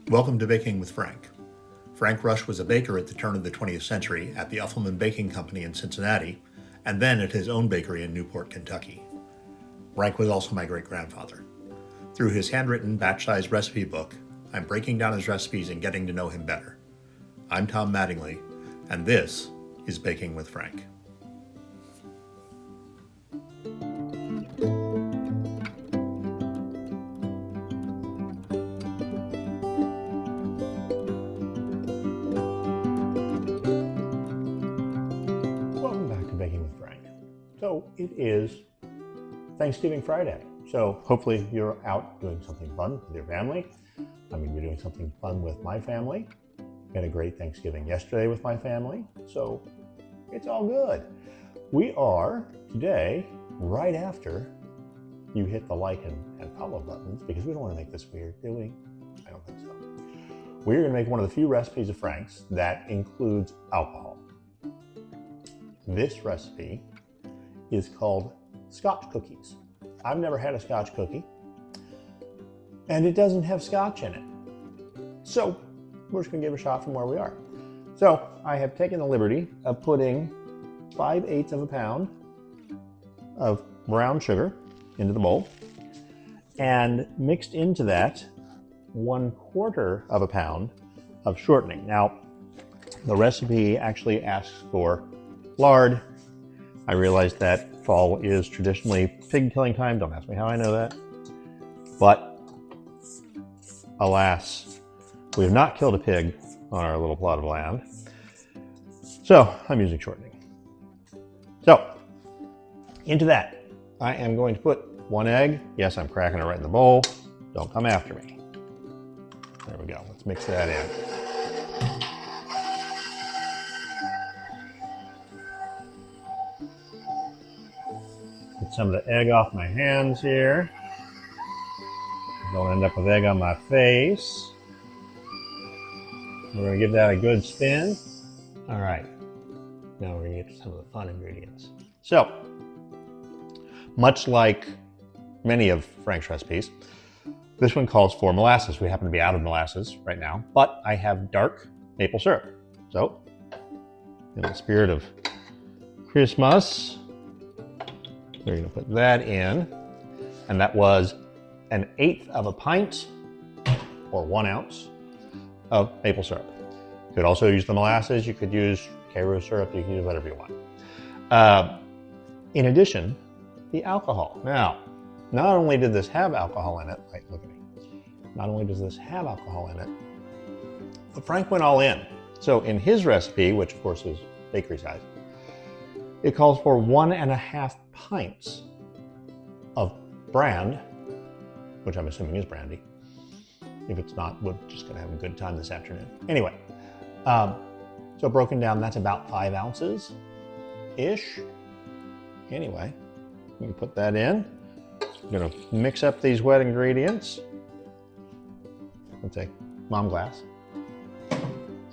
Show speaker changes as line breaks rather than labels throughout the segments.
Welcome to Baking with Frank. Frank Rush was a baker at the turn of the 20th century at the Uffelman Baking Company in Cincinnati, and then at his own bakery in Newport, Kentucky. Frank was also my great-grandfather. Through his handwritten batch-sized recipe book, I'm breaking down his recipes and getting to know him better. I'm Tom Mattingly, and this is Baking with Frank. Welcome back to Baking with Frank. So it is Thanksgiving Friday. So hopefully you're out doing something fun with your family. I'm going to be doing something fun with my family. We had a great Thanksgiving yesterday with my family, so it's all good. We are today, right after you hit the like and follow buttons, because we don't want to make this weird, do we? I don't think so. We're going to make one of the few recipes of Frank's that includes alcohol. This recipe is called Scotch Cookies. I've never had a Scotch cookie, and it doesn't have Scotch in it. So we're just gonna give it a shot from where we are. So I have taken the liberty of putting 5/8 of a pound of brown sugar into the bowl and mixed into that 1/4 of a pound of shortening. Now, the recipe actually asks for lard. I realized that fall is traditionally pig killing time. Don't ask me how I know that. But alas, we have not killed a pig on our little plot of land. So I'm using shortening. So into that, I am going to put 1 egg. Yes, I'm cracking it right in the bowl. Don't come after me. There we go. Let's mix that in. Get some of the egg off my hands here. Don't end up with egg on my face. We're going to give that a good spin. All right. Now we're going to get to some of the fun ingredients. So, much like many of Frank's recipes, this one calls for molasses. We happen to be out of molasses right now, but I have dark maple syrup. So, in the spirit of Christmas, we're going to put that in, and that was 1/8 of a pint, or 1 ounce, of maple syrup. You could also use the molasses, you could use Cairo syrup, you can use whatever you want. In addition, the alcohol. Now, not only did this have alcohol in it, like, look at me, not only does this have alcohol in it, but Frank went all in. So in his recipe, which of course is bakery size, it calls for 1.5 pints of brand, which I'm assuming is brandy. If it's not, we're just gonna have a good time this afternoon. Anyway, so broken down, that's about 5 ounces-ish. Anyway, we can put that in. I'm gonna mix up these wet ingredients. Let's say mom glass.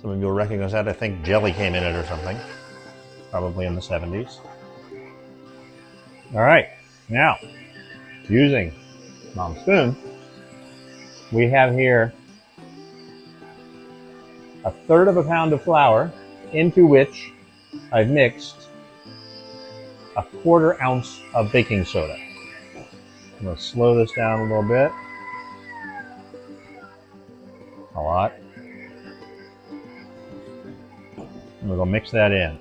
Some of you will recognize that. I think jelly came in it or something, probably in the 70s. All right, now, using mom's spoon, we have here 1/3 of a pound of flour, into which I've mixed 1/4 ounce of baking soda. I'm going to slow this down a little bit. A lot. And we're going to mix that in.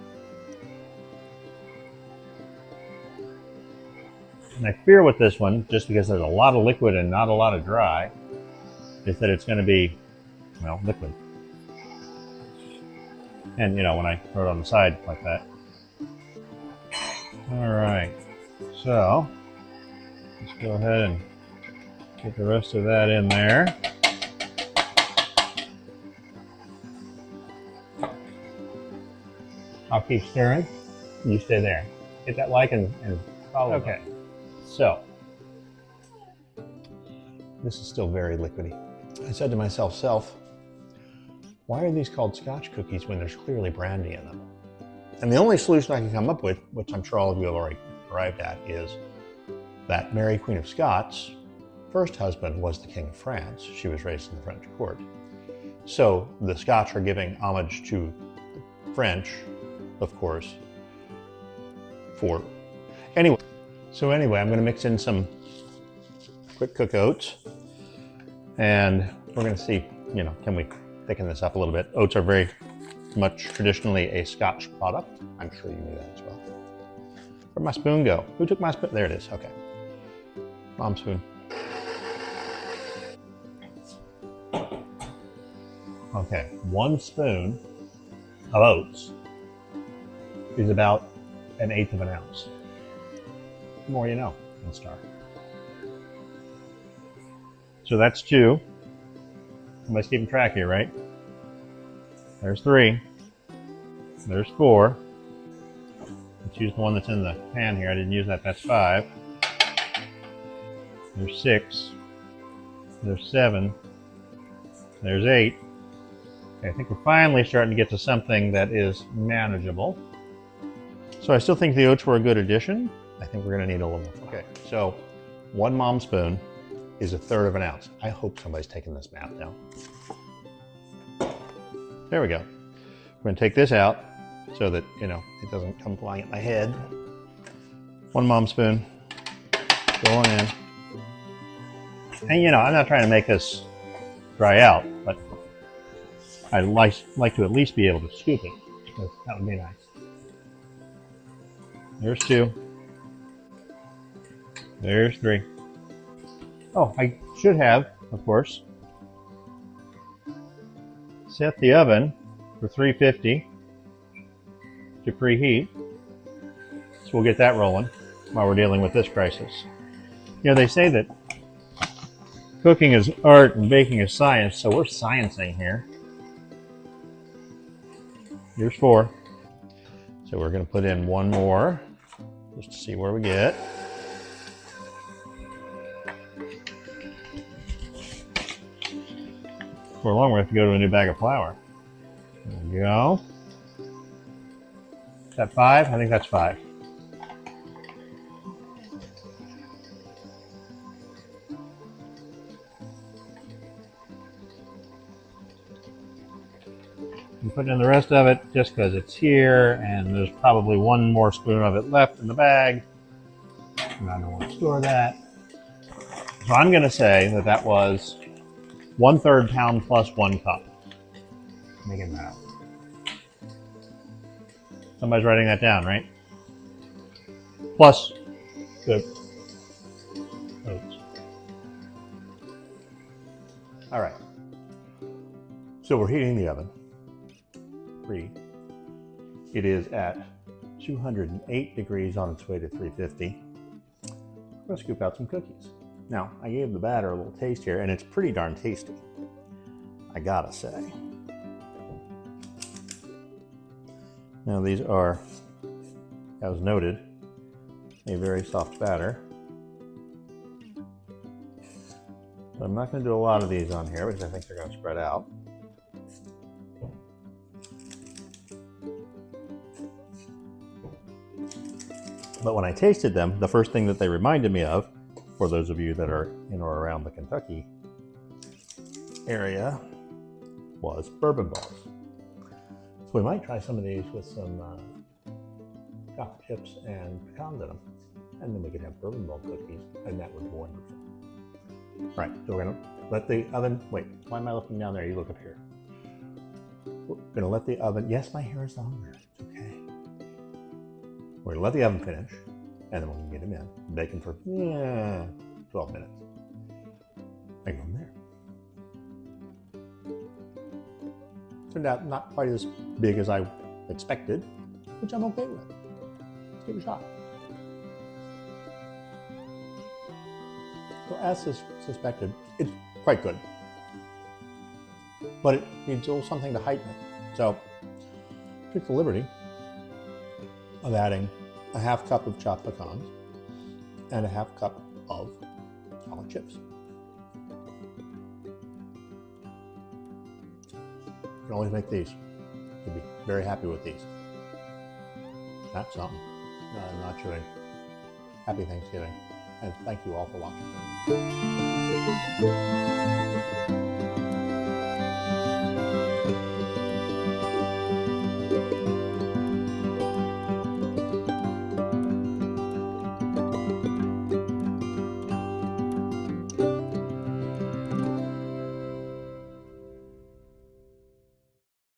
And I fear with this one, just because there's a lot of liquid and not a lot of dry, is that it's going to be, well, liquid. And, you know, when I throw it on the side like that. All right, so let's go ahead and get the rest of that in there. I'll keep stirring. You stay there. Hit that like and follow. Okay. So, this is still very liquidy. I said to myself, why are these called Scotch cookies when there's clearly brandy in them? And the only solution I can come up with, which I'm sure all of you have already arrived at, is that Mary, Queen of Scots' first husband was the King of France. She was raised in the French court. So the Scotch are giving homage to the French, of course, for anyway. So anyway, I'm going to mix in some quick cook oats, and we're going to see, can we thicken this up a little bit? Oats are very much traditionally a Scotch product. I'm sure you knew that as well. Where'd my spoon go? Who took my spoon? There it is. Okay. Mom's spoon. Okay, 1 spoon of oats is about 1/8 of an ounce. The more you know in Star. So that's 2. Somebody's keeping track here, right? There's 3. There's 4. Let's use the one that's in the pan here. I didn't use that. That's 5. There's 6. There's 7. There's 8. Okay, I think we're finally starting to get to something that is manageable. So I still think the oats were a good addition. I think we're going to need a little more. Okay, so 1 mom spoon is 1/3 of an ounce. I hope somebody's taking this math down. There we go. We're going to take this out so that, it doesn't come flying at my head. 1 mom spoon going in. And, I'm not trying to make this dry out, but I'd like to at least be able to scoop it. That would be nice. There's 2. There's 3. Oh, I should have, of course, set the oven for 350 to preheat. So we'll get that rolling while we're dealing with this crisis. They say that cooking is art and baking is science, so we're sciencing here. Here's 4. So we're going to put in 1 more just to see where we get. For long, we have to go to a new bag of flour. There we go. Is that 5? I think that's 5. I'm putting in the rest of it just because it's here, and there's probably 1 more spoon of it left in the bag, and I don't want to store that. So I'm going to say that that was 1/3 pound plus 1 cup. Making that. Somebody's writing that down, right? Plus the oats. All right. So we're heating the oven. It is at 208 degrees on its way to 350. We're going to scoop out some cookies. Now, I gave the batter a little taste here, and it's pretty darn tasty, I gotta say. Now, these are, as noted, a very soft batter. But I'm not going to do a lot of these on here because I think they're going to spread out. But when I tasted them, the first thing that they reminded me of, for those of you that are in or around the Kentucky area, was bourbon balls. So we might try some of these with some chocolate chips and pecans in them. And then we could have bourbon ball cookies, and that would be wonderful. Right, so we're gonna let the oven, wait, why am I looking down there? You look up here. We're gonna let the oven, yes, my hair is longer, it's okay. We're gonna let the oven finish, and then we'll get them in. Bake them for 12 minutes. And go from there. Turned out not quite as big as I expected, which I'm okay with. Let's give it a shot. So as suspected, it's quite good. But it needs a little something to heighten it. So I took the liberty of adding a 1/2 cup of chopped pecans and a 1/2 cup of chocolate chips. You can always make these. You'll be very happy with these. That's something. Not chewing. Happy Thanksgiving. And thank you all for watching.